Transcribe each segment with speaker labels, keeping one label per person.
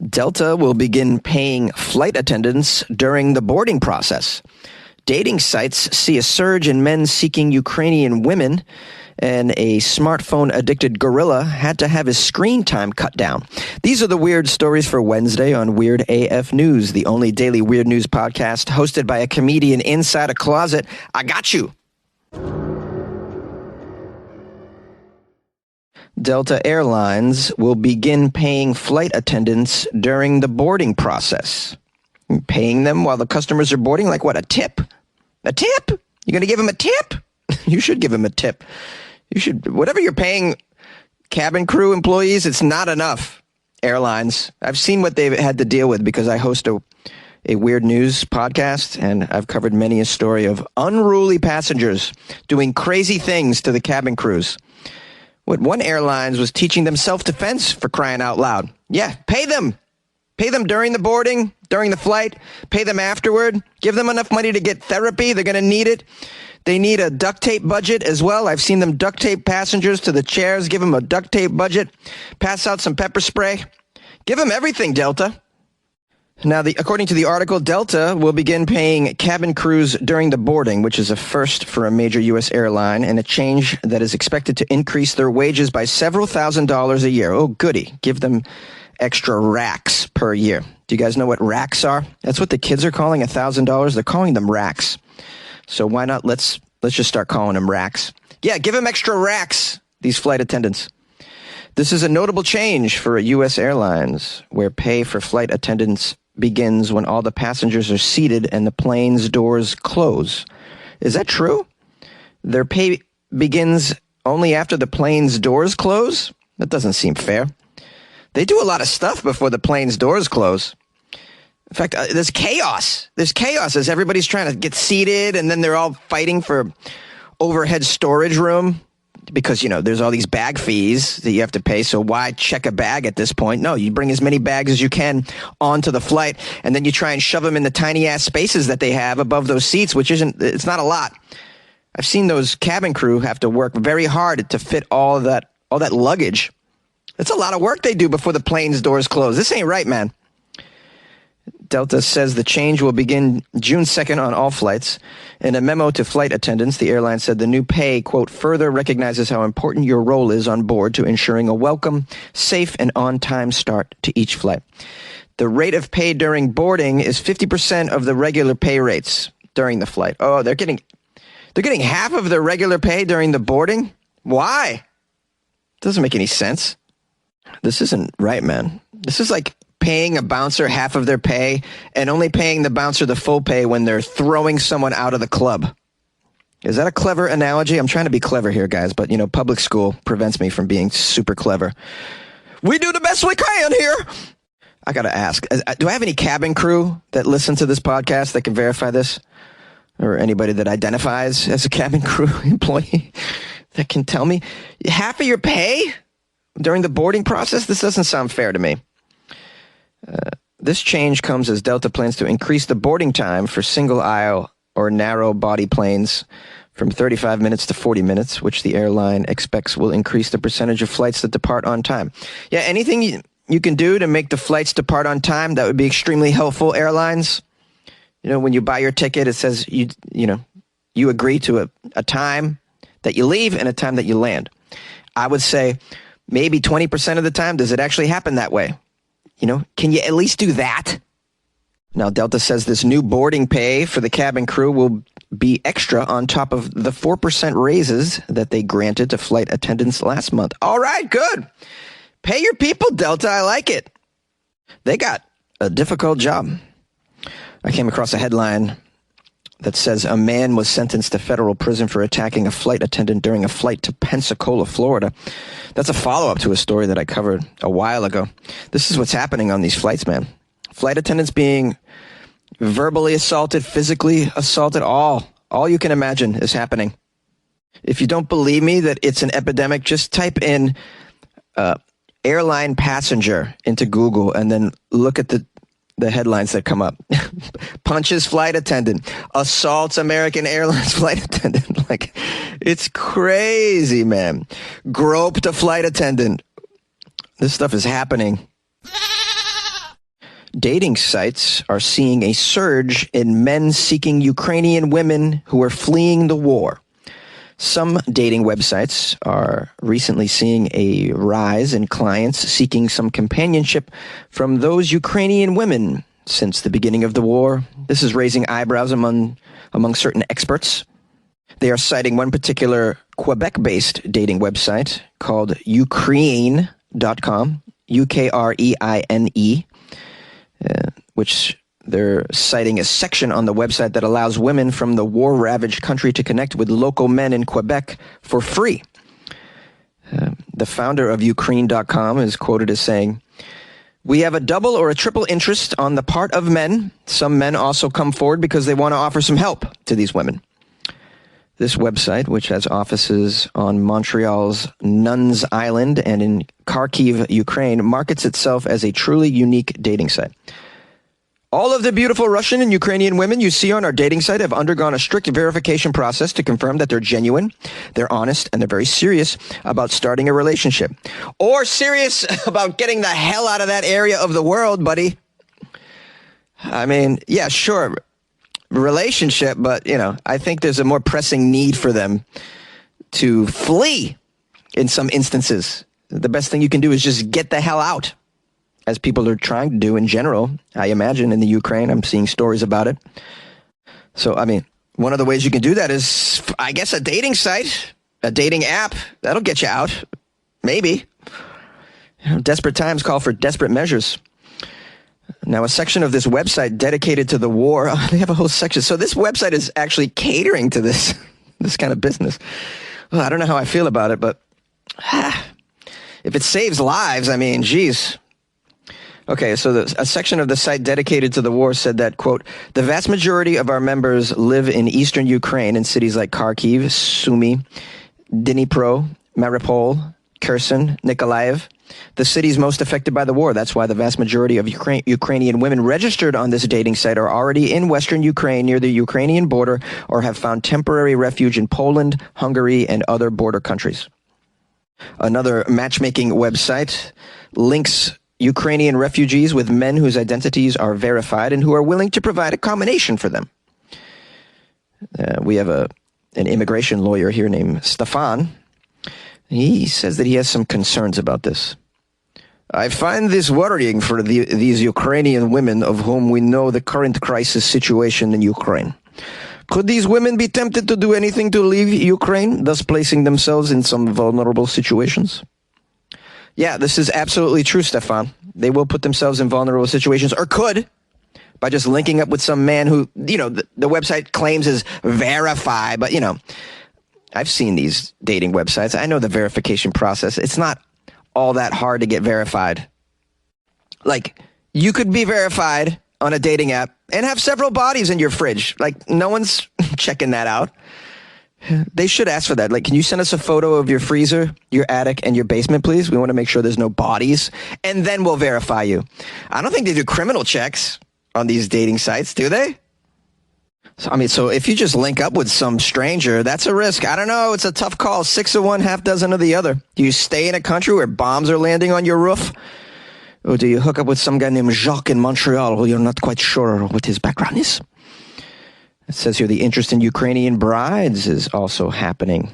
Speaker 1: Delta will begin paying flight attendants during the boarding process. Dating sites see a surge in men seeking Ukrainian women, and a smartphone-addicted gorilla had to have his screen time cut down. These are the weird stories for Wednesday on Weird AF News, the only daily weird news podcast hosted by a comedian inside a closet. I got you. Delta Airlines will begin paying flight attendants during the boarding process. Paying them while the customers are boarding? Like what, a tip? A tip? You're going to give them a tip? You should give them a tip. You should, whatever you're paying cabin crew employees, it's not enough. Airlines. I've seen what they've had to deal with because I host a weird news podcast, and I've covered many a story of unruly passengers doing crazy things to the cabin crews. What one airlines was teaching them self-defense, for crying out loud. Yeah, pay them. Pay them during the boarding, during the flight. Pay them afterward. Give them enough money to get therapy. They're going to need it. They need a duct tape budget as well. I've seen them duct tape passengers to the chairs. Give them a duct tape budget. Pass out some pepper spray. Give them everything, Delta. Now, according to the article, Delta will begin paying cabin crews during the boarding, which is a first for a major U.S. airline, and a change that is expected to increase their wages by several $1,000s a year. Oh, goody. Give them extra racks per year. Do you guys know what racks are? That's what the kids are calling $1,000. They're calling them racks. So why not? Let's just start calling them racks. Yeah, give them extra racks, these flight attendants. This is a notable change for a U.S. airlines, where pay for flight attendants begins when all the passengers are seated and the plane's doors close. Is that true? Their pay begins only after the plane's doors close? That doesn't seem fair. They do a lot of stuff before the plane's doors close. In fact, there's chaos. There's chaos as everybody's trying to get seated, and then they're all fighting for overhead storage room. Because, there's all these bag fees that you have to pay, so why check a bag at this point? No, you bring as many bags as you can onto the flight, and then you try and shove them in the tiny-ass spaces that they have above those seats, it's not a lot. I've seen those cabin crew have to work very hard to fit all that luggage. That's a lot of work they do before the plane's doors close. This ain't right, man. Delta says the change will begin June 2nd on all flights. In a memo to flight attendants, the airline said the new pay, quote, further recognizes how important your role is on board to ensuring a welcome, safe, and on-time start to each flight. The rate of pay during boarding is 50% of the regular pay rates during the flight. Oh, they're getting half of their regular pay during the boarding? Why? Doesn't make any sense. This isn't right, man. This is like paying a bouncer half of their pay and only paying the bouncer the full pay when they're throwing someone out of the club. Is that a clever analogy? I'm trying to be clever here, guys, but, public school prevents me from being super clever. We do the best we can here. I got to ask, do I have any cabin crew that listen to this podcast that can verify this? Or anybody that identifies as a cabin crew employee that can tell me half of your pay during the boarding process? This doesn't sound fair to me. This change comes as Delta plans to increase the boarding time for single-aisle or narrow-body planes from 35 minutes to 40 minutes, which the airline expects will increase the percentage of flights that depart on time. Yeah, anything you can do to make the flights depart on time, that would be extremely helpful, airlines. When you buy your ticket, it says you agree to a time that you leave and a time that you land. I would say maybe 20% of the time, does it actually happen that way? Can you at least do that? Now, Delta says this new boarding pay for the cabin crew will be extra on top of the 4% raises that they granted to flight attendants last month. All right, good. Pay your people, Delta. I like it. They got a difficult job. I came across a headline that says a man was sentenced to federal prison for attacking a flight attendant during a flight to Pensacola, Florida. That's a follow-up to a story that I covered a while ago. This is what's happening on these flights, man. Flight attendants being verbally assaulted, physically assaulted, all you can imagine is happening. If you don't believe me that it's an epidemic, just type in airline passenger into Google and then look at the headlines that come up. Punches flight attendant, assaults American Airlines flight attendant. Like, it's crazy, man. Groped a flight attendant. This stuff is happening. dating sites are seeing a surge in men seeking Ukrainian women who are fleeing the war. Some dating websites are recently seeing a rise in clients seeking some companionship from those Ukrainian women since the beginning of the war. This is raising eyebrows among certain experts. They are citing one particular Quebec-based dating website called Ukraine.com, Ukreine, which they're citing a section on the website that allows women from the war-ravaged country to connect with local men in Quebec for free. The founder of Ukraine.com is quoted as saying, "We have a double or a triple interest on the part of men. Some men also come forward because they want to offer some help to these women." This website, which has offices on Montreal's Nuns Island and in Kharkiv, Ukraine, markets itself as a truly unique dating site. "All of the beautiful Russian and Ukrainian women you see on our dating site have undergone a strict verification process to confirm that they're genuine, they're honest, and they're very serious about starting a relationship. Or serious about getting the hell out of that area of the world, buddy." I mean, yeah, sure, relationship, but, I think there's a more pressing need for them to flee in some instances. The best thing you can do is just get the hell out, as people are trying to do in general. I imagine in the Ukraine, I'm seeing stories about it. So, one of the ways you can do that is, I guess, a dating site, a dating app. That'll get you out. Maybe. Desperate times call for desperate measures. Now, a section of this website dedicated to the war, they have a whole section. So this website is actually catering to this kind of business. Well, I don't know how I feel about it, but if it saves lives, geez. Okay, so a section of the site dedicated to the war said that, quote, "The vast majority of our members live in eastern Ukraine in cities like Kharkiv, Sumy, Dnipro, Mariupol, Kherson, Nikolaev, the cities most affected by the war. That's why the vast majority of Ukrainian women registered on this dating site are already in western Ukraine near the Ukrainian border or have found temporary refuge in Poland, Hungary, and other border countries." Another matchmaking website links Ukrainian refugees with men whose identities are verified and who are willing to provide a combination for them. We have an immigration lawyer here named Stefan. He says that he has some concerns about this. "I find this worrying for these Ukrainian women of whom we know the current crisis situation in Ukraine. Could these women be tempted to do anything to leave Ukraine, thus placing themselves in some vulnerable situations?" Yeah, this is absolutely true, Stefan. They will put themselves in vulnerable situations, or could, by just linking up with some man who, the website claims is verified. But, I've seen these dating websites. I know the verification process. It's not all that hard to get verified. Like, you could be verified on a dating app and have several bodies in your fridge. Like, no one's checking that out. They should ask for that. Like, can you send us a photo of your freezer, your attic, and your basement, please? We want to make sure there's no bodies, and then we'll verify you. I don't think they do criminal checks on these dating sites, do they? So if you just link up with some stranger, that's a risk. I don't know. It's a tough call. 6 of one, half dozen of the other. Do you stay in a country where bombs are landing on your roof? Or do you hook up with some guy named Jacques in Montreal who you're not quite sure what his background is? It says here the interest in Ukrainian brides is also happening.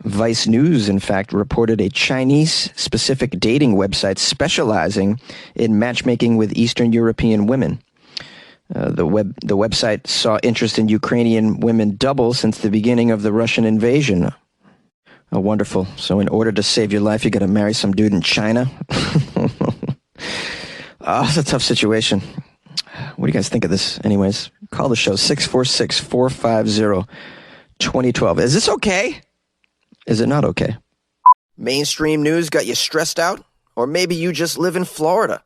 Speaker 1: Vice News, in fact, reported a Chinese-specific dating website specializing in matchmaking with Eastern European women. The website saw interest in Ukrainian women double since the beginning of the Russian invasion. Oh, wonderful. So in order to save your life, you got to marry some dude in China? It's a tough situation. What do you guys think of this? Anyways, call the show 646-450-2012. Is this okay? Is it not okay? Mainstream news got you stressed out? Or maybe you just live in Florida.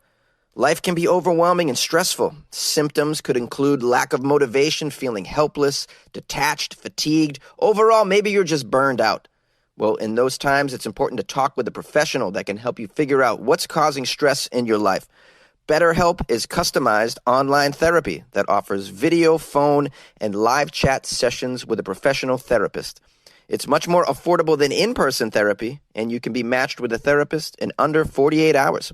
Speaker 1: Life can be overwhelming and stressful. Symptoms could include lack of motivation, feeling helpless, detached, fatigued. Overall, maybe you're just burned out. Well, in those times, it's important to talk with a professional that can help you figure out what's causing stress in your life. BetterHelp is customized online therapy that offers video, phone, and live chat sessions with a professional therapist. It's much more affordable than in-person therapy, and you can be matched with a therapist in under 48 hours.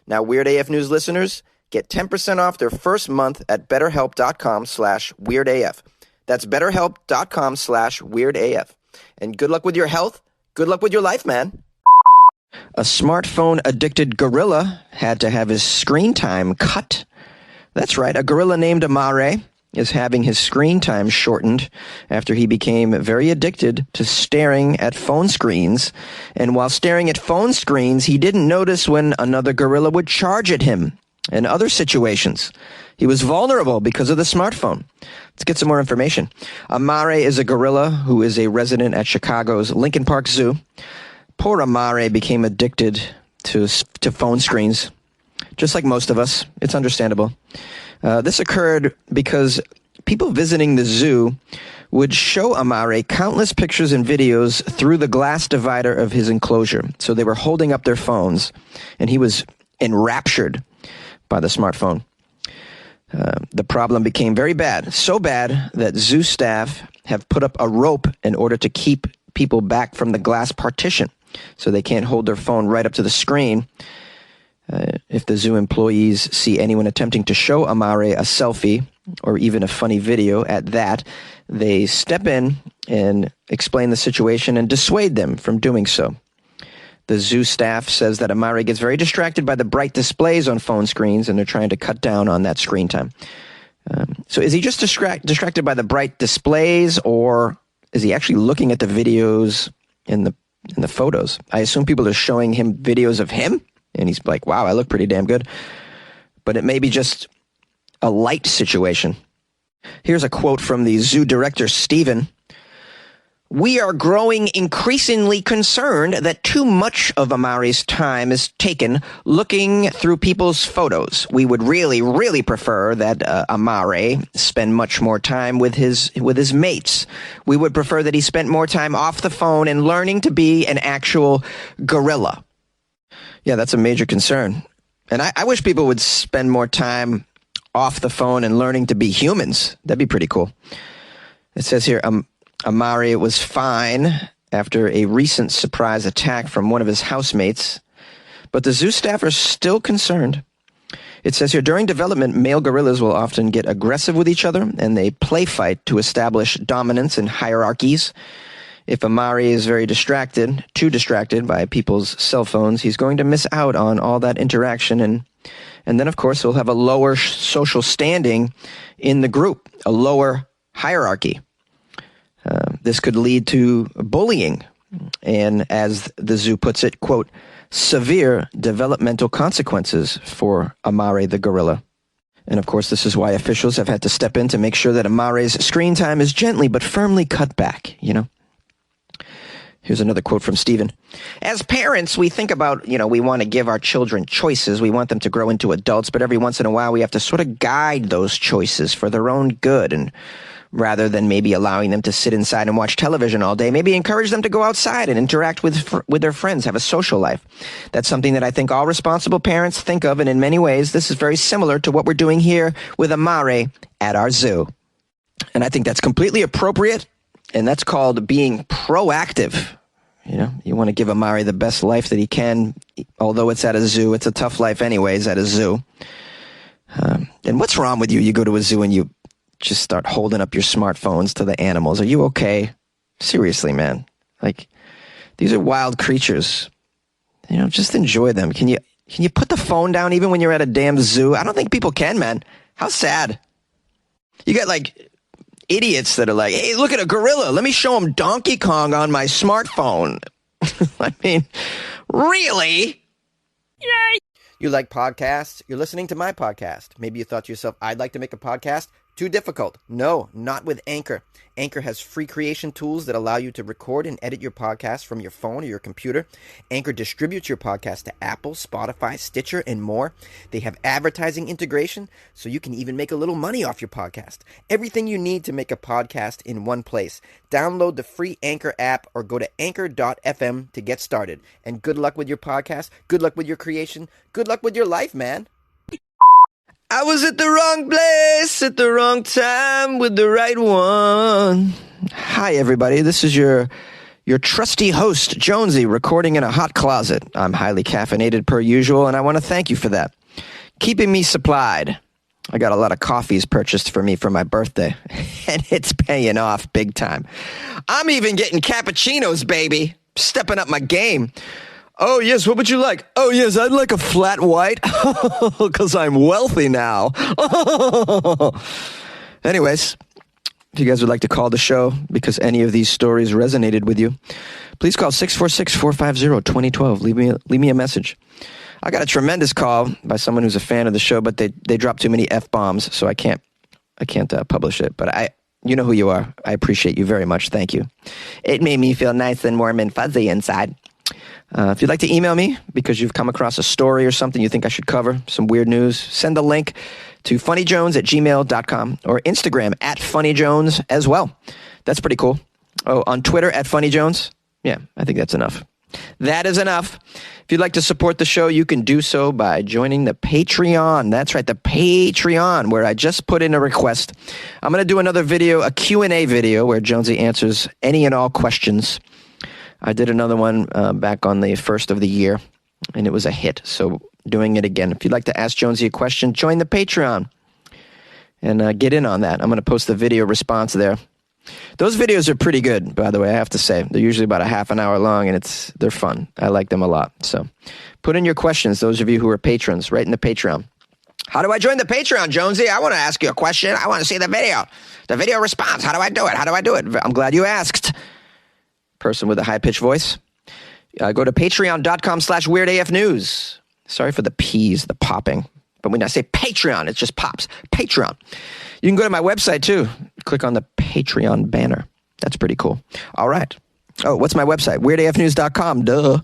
Speaker 1: Now, Weird AF News listeners, Get 10% off their first month at betterhelp.com/weirdaf. That's betterhelp.com/weirdaf. And good luck with your health. Good luck with your life, man. A smartphone-addicted gorilla had to have his screen time cut. That's right, a gorilla named Amare is having his screen time shortened after he became very addicted to staring at phone screens. And while staring at phone screens, he didn't notice when another gorilla would charge at him in other situations. He was vulnerable because of the smartphone. Let's get some more information. Amare is a gorilla who is a resident at Chicago's Lincoln Park Zoo. Poor Amare became addicted to phone screens, just like most of us. It's understandable. This occurred because people visiting the zoo would show Amare countless pictures and videos through the glass divider of his enclosure. So they were holding up their phones, and he was enraptured by the smartphone. The problem became very bad, so bad that zoo staff have put up a rope in order to keep people back from the glass partition, so they can't hold their phone right up to the screen. If the zoo employees see anyone attempting to show Amare a selfie or even a funny video at that, they step in and explain the situation and dissuade them from doing so. The zoo staff says that Amare gets very distracted by the bright displays on phone screens, and they're trying to cut down on that screen time. So is he just distracted by the bright displays, or is he actually looking at the videos in the photos? I assume people are showing him videos of him, and he's like, wow, I look pretty damn good. But it may be just a light situation. Here's a quote from the zoo director, Stephen. "We are growing increasingly concerned that too much of Amare's time is taken looking through people's photos. We would really, really prefer that Amare spend much more time with his mates. We would prefer that he spent more time off the phone and learning to be an actual gorilla." Yeah, that's a major concern. And I wish people would spend more time off the phone and learning to be humans. That'd be pretty cool. It says here, Amare was fine after a recent surprise attack from one of his housemates, but the zoo staff are still concerned. It says here, during development, male gorillas will often get aggressive with each other, and they play fight to establish dominance and hierarchies. If Amare is too distracted by people's cell phones, he's going to miss out on all that interaction, and then, of course, he'll have a lower social standing in the group, a lower hierarchy. This could lead to bullying and, as the zoo puts it, quote, severe developmental consequences for Amare the gorilla. And, of course, this is why officials have had to step in to make sure that Amare's screen time is gently but firmly cut back, you know. Here's another quote from Stephen. "As parents, we think about, we want to give our children choices. We want them to grow into adults, but every once in a while we have to sort of guide those choices for their own good, and rather than maybe allowing them to sit inside and watch television all day, maybe encourage them to go outside and interact with their friends, have a social life. That's something that I think all responsible parents think of, and in many ways, this is very similar to what we're doing here with Amare at our zoo." And I think that's completely appropriate, and that's called being proactive. You want to give Amare the best life that he can, although it's at a zoo. It's a tough life anyways at a zoo. And what's wrong with you? You go to a zoo and you just start holding up your smartphones to the animals. Are you okay? Seriously, man. Like, these are wild creatures. Just enjoy them. Can you put the phone down even when you're at a damn zoo? I don't think people can, man. How sad. You got idiots that are like, hey, look at a gorilla. Let me show him Donkey Kong on my smartphone. I mean, really? Yay! You like podcasts? You're listening to my podcast. Maybe you thought to yourself, I'd like to make a podcast. Too difficult. No, not with Anchor. Anchor has free creation tools that allow you to record and edit your podcast from your phone or your computer. Anchor distributes your podcast to Apple, Spotify, Stitcher, and more. They have advertising integration, so you can even make a little money off your podcast. Everything you need to make a podcast in one place. Download the free Anchor app or go to anchor.fm to get started. And good luck with your podcast. Good luck with your creation. Good luck with your life, man. I was at the wrong place at the wrong time with the right one. Hi, everybody. This is your trusty host, Jonesy, recording in a hot closet. I'm highly caffeinated per usual, and I want to thank you for that. keeping me supplied. I got a lot of coffees purchased for me for my birthday, and it's paying off big time. I'm even getting cappuccinos, baby. Stepping up my game. Oh, yes, what would you like? Oh, yes, I'd like a flat white, because I'm wealthy now. Anyways, if you guys would like to call the show because any of these stories resonated with you, please call 646-450-2012. Leave me a message. I got a tremendous call by someone who's a fan of the show, but they dropped too many F-bombs, so I can't publish it. But you know who you are. I appreciate you very much. Thank you. It made me feel nice and warm and fuzzy inside. If you'd like to email me because you've come across a story or something you think I should cover, some weird news, send a link to funnyjones@gmail.com or Instagram @funnyjones as well. That's pretty cool. Oh, on Twitter @funnyjones. Yeah, I think that's enough. That is enough. If you'd like to support the show, you can do so by joining the Patreon. That's right, the Patreon, where I just put in a request. I'm going to do another video, a Q&A video, where Jonesy answers any and all questions. I did another one back on the 1st of the year, and it was a hit, so doing it again. If you'd like to ask Jonesy a question, join the Patreon and get in on that. I'm going to post the video response there. Those videos are pretty good, by the way, I have to say. They're usually about a half an hour long, and they're fun. I like them a lot. So put in your questions, those of you who are patrons, right in the Patreon. How do I join the Patreon, Jonesy? I want to ask you a question. I want to see the video response. How do I do it? I'm glad you asked. Person with a high-pitched voice. Go to patreon.com/weirdafnews. Sorry for the P's, the popping. But when I say Patreon, it just pops. Patreon. You can go to my website, too. Click on the Patreon banner. That's pretty cool. All right. Oh, what's my website? weirdafnews.com. Duh.